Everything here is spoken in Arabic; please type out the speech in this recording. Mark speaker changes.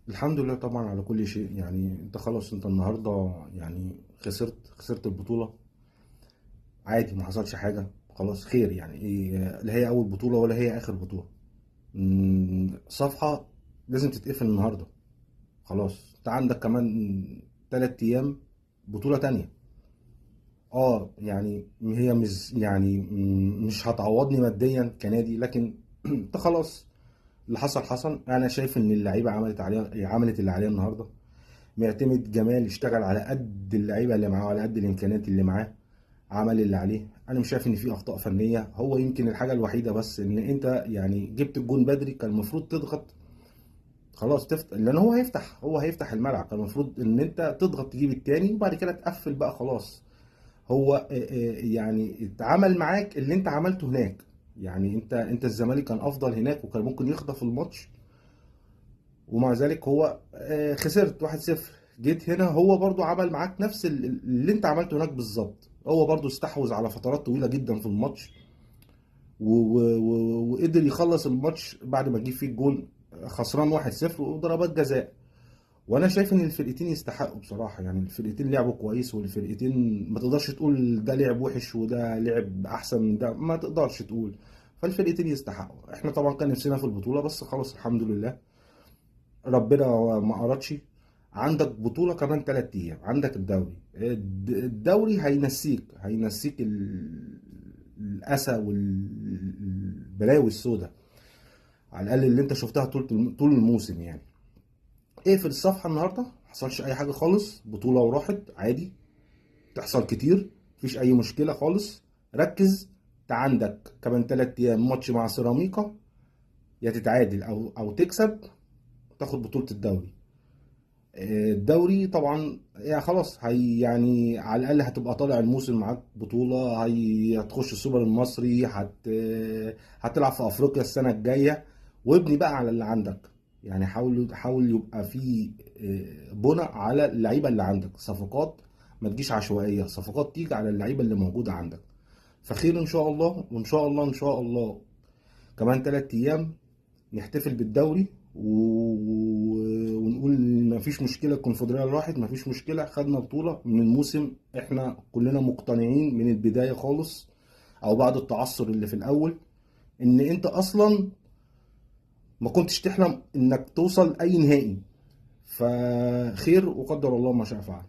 Speaker 1: الحمد لله طبعا على كل شيء. يعني انت خلاص، انت النهارده يعني خسرت البطولة. عادي، ما حصلش حاجة، خلاص خير. يعني لا هي اول بطولة ولا هي اخر بطولة. صفحة لازم تتقفل النهارده. خلاص انت عندك كمان 3 ايام بطولة تانية. يعني هي مش يعني مش هتعوضني ماديا كنادي، لكن انت خلاص، اللي حصل حصل. انا شايف ان اللعيبة عملت اللي عليها النهارده. معتمد جمال اشتغل على قد اللعيبه اللي معاه وعلى قد الامكانيات اللي معاه، عمل اللي عليه. انا مش شايف ان في اخطاء فنيه. هو يمكن الحاجه الوحيده بس ان انت يعني جبت الجون بدري، كان المفروض تضغط. خلاص تفتح، لان هو هيفتح الملعب. كان المفروض ان انت تضغط تجيب التاني وبعد كده تقفل بقى خلاص. هو يعني اتعمل معاك اللي انت عملته هناك. يعني انت الزمالك كان افضل هناك وكان ممكن يخطف الماتش، ومع ذلك هو خسرت 1-0. جيت هنا هو برضو عمل معاك نفس اللي انت عملته هناك بالظبط. هو برضو استحوذ على فترات طويلة جدا في الماتش، وقدر يخلص الماتش بعد ما جه فيه الجول. خسران 1-0 وضربات جزاء. وانا شايف ان الفرقتين يستحقوا بصراحة. يعني الفرقتين لعبوا كويس، والفرقتين ما تقدرش تقول ده لعب وحش وده لعب احسن من ده، ما تقدرش تقول. فالفرقتين يستحقوا. احنا طبعا كان نفسنا في البطولة، بس خلاص الحمد لله ربنا ما أردش. عندك بطولة كمان 3 أيام، عندك الدوري. الدوري هينسيك الأسى والبلاوي السوداء، على الأقل اللي أنت شفتها طول الموسم. يعني اقفل الصفحة النهاردة، محصلش أي حاجة خالص، بطولة وراحت عادي. تحصل كتير، مفيش أي مشكلة خالص. ركز. أنت عندك كمان 3 أيام ماتش مع سيراميكا، يا تتعادل أو تكسب تاخد بطولة الدوري. الدوري طبعا يعني خلاص، هي يعني على الاقل هتبقى طالع الموسم معاك بطوله. هتخش السوبر المصري، هتلعب في افريقيا السنه الجايه. وابني بقى على اللي عندك. يعني حاول يبقى في بناء على اللعيبه اللي عندك. صفقات ما تجيش عشوائيه، صفقات تيجي على اللعيبه اللي موجوده عندك. فخير ان شاء الله، وان شاء الله ان شاء الله كمان 3 ايام نحتفل بالدوري ونقول مفيش مشكله. الكونفدراليه راحت، مفيش مشكله، خدنا بطوله من الموسم. احنا كلنا مقتنعين من البدايه خالص، او بعد التعثر اللي في الاول، ان انت اصلا ما كنتش تحلم انك توصل اي نهائي. فخير وقدر الله ما شاء فعل.